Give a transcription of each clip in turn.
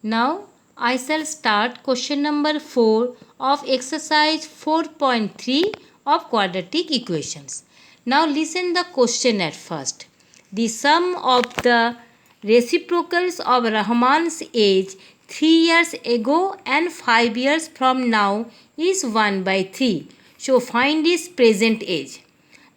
Now I shall start question number 4 of exercise 4.3 of quadratic equations. Now listen the question at first. The sum of the reciprocals of Rahman's age 3 years ago and 5 years from now is 1 by 3. So find his present age.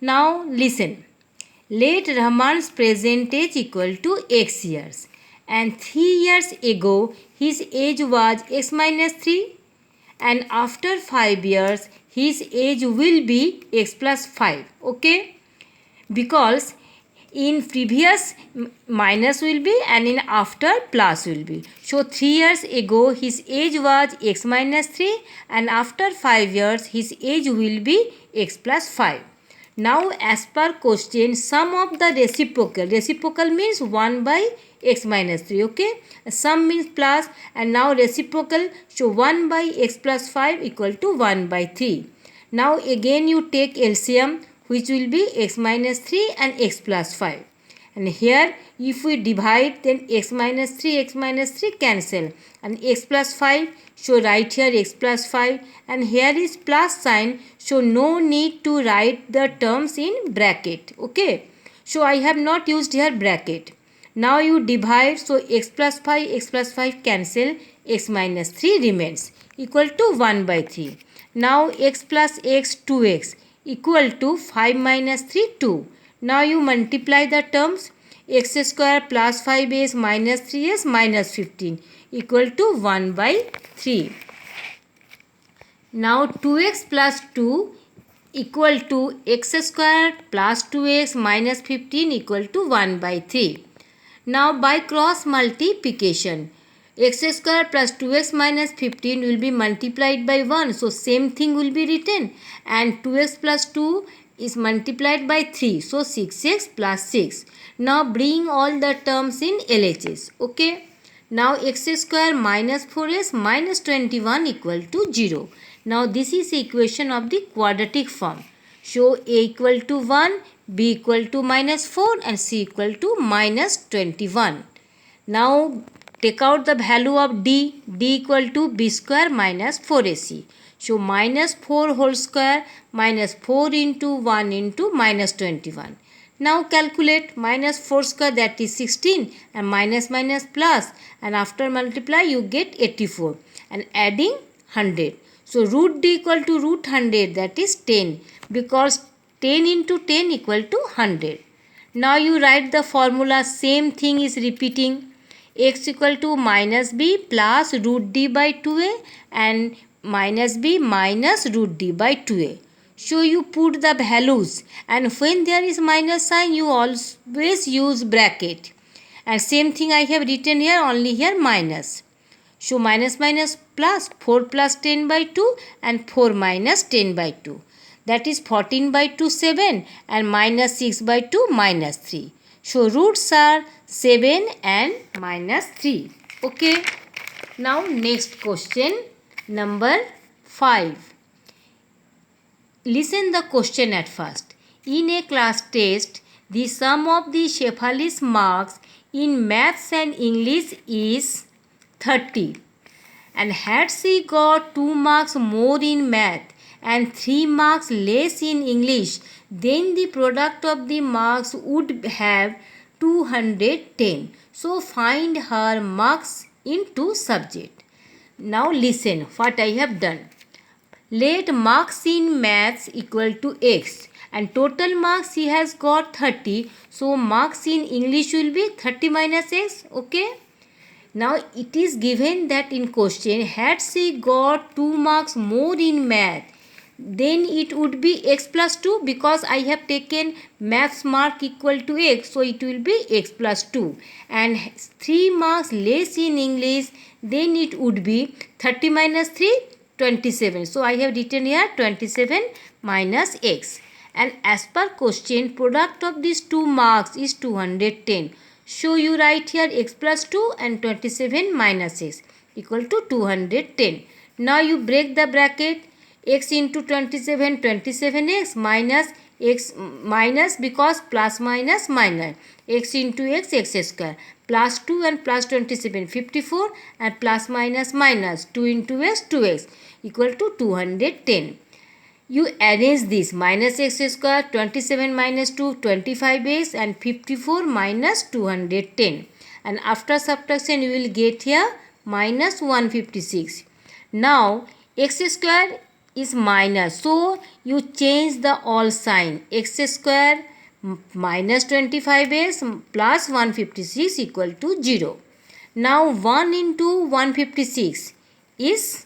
Now listen. Let Rahman's present age equal to x years, and 3 years ago his age was x minus 3, and after 5 years his age will be x plus 5. Okay, because in previous minus will be and in after plus will be. So 3 years ago his age was x minus 3, and after 5 years his age will be x plus 5. Now as per question, sum of the reciprocal means 1 by x minus 3. Okay, sum means plus, and now reciprocal, so 1 by x plus 5 equal to 1 by 3. Now again you take LCM, which will be x minus 3 and x plus 5. And here if we divide, then x minus 3 cancel, and x plus 5, so write here x plus 5, and here is plus sign, so no need to write the terms in bracket. Okay, so I have not used here bracket. Now you divide, so x plus 5 cancel, x minus 3 remains equal to 1 by 3. Now x plus x 2x equal to 5 minus 3 2. Now you multiply the terms, x square plus 5s minus 3s minus 15 equal to 1 by 3. Now 2x plus 2 equal to x square plus 2x minus 15 equal to 1 by 3. Now by cross multiplication, x square plus 2x minus 15 will be multiplied by 1. So same thing will be written, and 2x plus 2 is multiplied by 3. So 6x plus 6. Now bring all the terms in LHS. Okay. Now x square minus 4s minus 21 equal to 0. Now this is equation of the quadratic form. So a equal to 1, b equal to minus 4 and c equal to minus 21. Now take out the value of d equal to b square minus 4ac. So minus 4 whole square minus 4 into 1 into minus 21. Now calculate minus 4 square, that is 16, and minus plus, and after multiply you get 84, and adding 100. So root d equal to root 100, that is 10, because 10 into 10 equal to 100. Now you write the formula, same thing is repeating. X equal to minus b plus root d by 2a and minus b minus root d by 2a. So you put the values, and when there is minus sign you always use bracket. And same thing I have written here, only here minus. So minus plus 4 plus 10 by 2 and 4 minus 10 by 2. That is 14 by 2 7 and minus 6 by 2 minus 3. So roots are 7 and minus 3. Okay. Now next question number 5. Listen the question at first. In a class test, the sum of the Shefali's marks in maths and English is 30. And had she got 2 marks more in math and 3 marks less in English, then the product of the marks would have 210. So find her marks in 2 subjects. Now listen what I have done. Let marks in maths equal to x, and total marks she has got 30. So marks in English will be 30 minus x. Okay. Now it is given that in question, had she got 2 marks more in math, then it would be x plus 2, because I have taken maths mark equal to x, so it will be x plus 2. And 3 marks less in English, then it would be 30 minus 3, 27. So I have written here 27 minus x. And as per question, product of these 2 marks is 210. So you write here x plus 2 and 27 minus x equal to 210. Now you break the bracket, x into 27, 27x minus x minus, because plus minus minus, x into x, x square, plus 2 and plus 27 54, and plus minus minus 2 into x 2x equal to 210. You arrange this: minus x square, 27 minus 2 25x, and 54 minus 210, and after subtraction you will get here minus 156. Now x square is minus, so you change the all sign. X square minus 25x plus 156 equal to 0. Now 1 into 156 is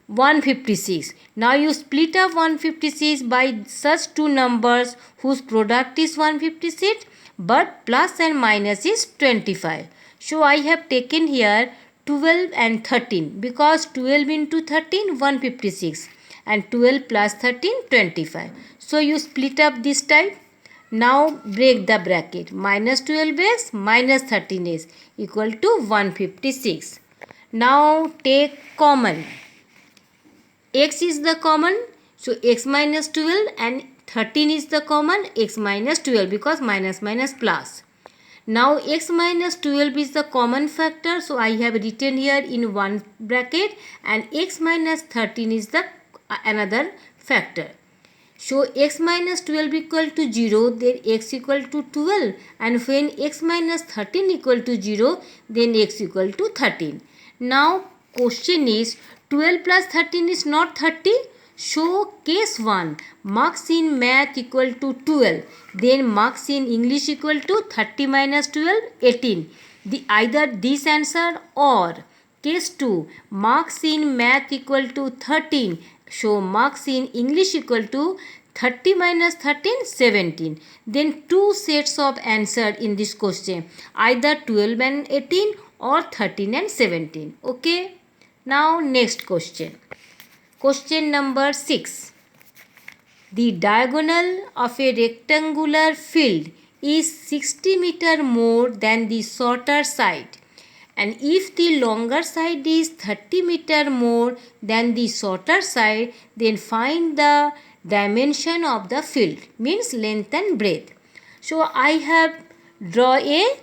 156. Now you split up 156 by such two numbers whose product is 156 but plus and minus is 25. So I have taken here 12 and 13, because 12 into 13 156 and 12 plus 13 25. So you split up this type. Now break the bracket. Minus 12x minus 13x equal to 156. Now take common. X is the common, so x minus 12, and 13 is the common, x minus 12, because minus minus plus. Now x minus 12 is the common factor, so I have written here in one bracket, and x minus 13 is the another factor. So x minus 12 equal to 0, then x equal to 12, and when x minus 13 equal to 0, then x equal to 13. Now question is 12 plus 13 is not 30. So case 1, marks in math equal to 12, then marks in English equal to 30 minus 12 18. Either this answer, or case 2, marks in math equal to 13, so marks in English equal to 30 minus 13 17. Then two sets of answer in this question, either 12 and 18 or 13 and 17. Okay. Now next question. Question number 6. The diagonal of a rectangular field is 60 meter more than the shorter side, and if the longer side is 30 meter more than the shorter side, then find the dimension of the field, means length and breadth. So I have draw a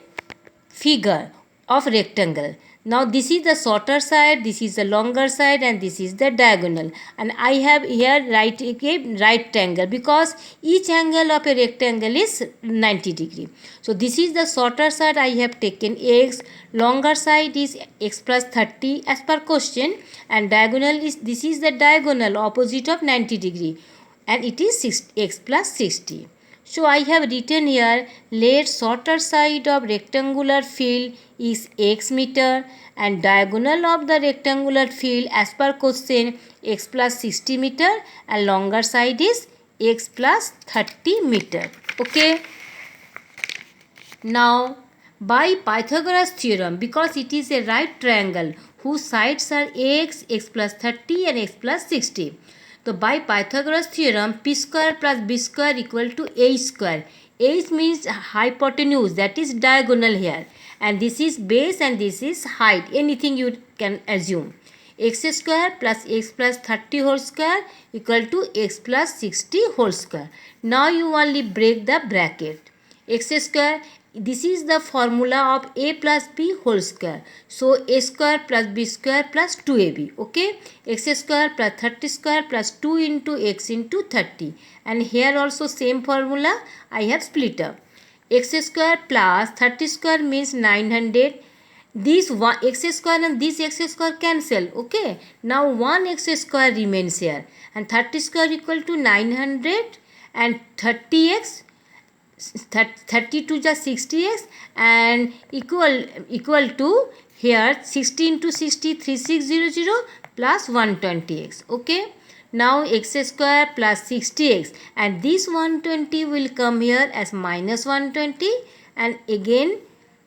figure of rectangle. Now this is the shorter side, this is the longer side, and this is the diagonal, and I have here right triangle, because each angle of a rectangle is 90 degree. So this is the shorter side, I have taken x, longer side is x plus 30 as per question, and diagonal is, this is the diagonal opposite of 90 degree, and it is x plus 60. So I have written here, let shorter side of rectangular field is x meter, and diagonal of the rectangular field as per question x plus 60 meter, and longer side is x plus 30 meter. Okay. Now by Pythagoras theorem, because it is a right triangle whose sides are x, x plus 30 and x plus 60. So by Pythagoras theorem, p square plus b square equal to a square. H means hypotenuse, that is diagonal here, and this is base and this is height, anything you can assume. X square plus x plus 30 whole square equal to x plus 60 whole square. Now you only break the bracket. X square, this is the formula of a plus b whole square. So a square plus b square plus 2ab. Okay. X square plus 30 square plus 2 into x into 30. And here also same formula I have split up. X square plus 30 square means 900. This one x square and this x square cancel. Okay. Now 1 x square remains here. And 30 square equal to 900, and 30x 32 just 60x, and equal to here 60 into 60 3600 plus 120x. Okay. Now x square plus 60x, and this 120 will come here as minus 120, and again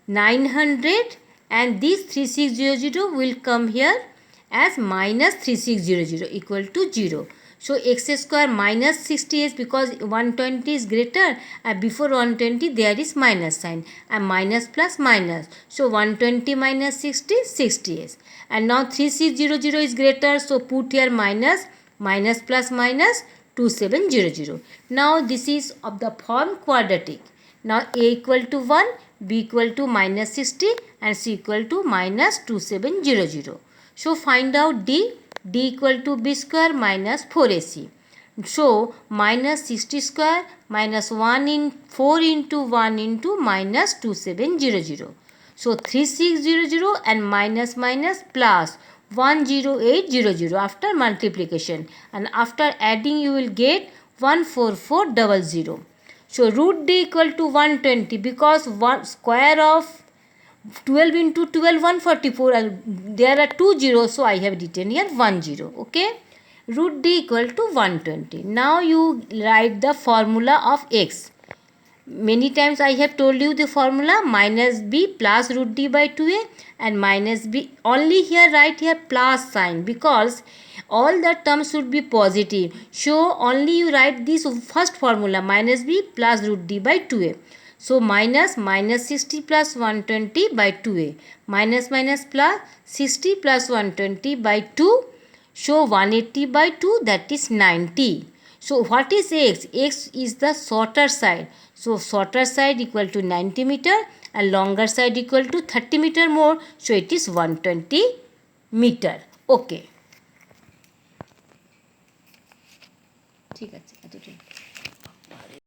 900, and this 3600 will come here as minus 3600 equal to 0. So x square minus 60s, because 120 is greater, and before 120 there is minus sign, and minus plus minus. So 120 minus 60 60s, and now 3600 is greater, so put here minus, minus plus minus 2700. Now this is of the form quadratic. Now A equal to 1, B equal to minus 60 and C equal to minus 2700. So find out D. D equal to B square minus 4AC. So minus 60 square minus 4 into 1 into minus 2700. So 3600 and minus minus plus 10800 after multiplication, and after adding you will get 14400. So root D equal to 120 because 1 square of 12 into 12 144, there are 2 zeros, so I have written here 1 0. Okay, root D equal to 120. Now you write the formula of x. Many times I have told you the formula, minus b plus root d by 2a and minus b. Only here write here plus sign because all the terms should be positive. So only you write this first formula, minus b plus root d by 2a. So minus 60 plus 120 by 2a. Minus minus plus 60 plus 120 by 2. So 180 by 2, that is 90. So what is x? X is the shorter side. So shorter side equal to 90 meter and longer side equal to 30 meter more. So it is 120 meter. Okay. ঠিক আছে এতটাই।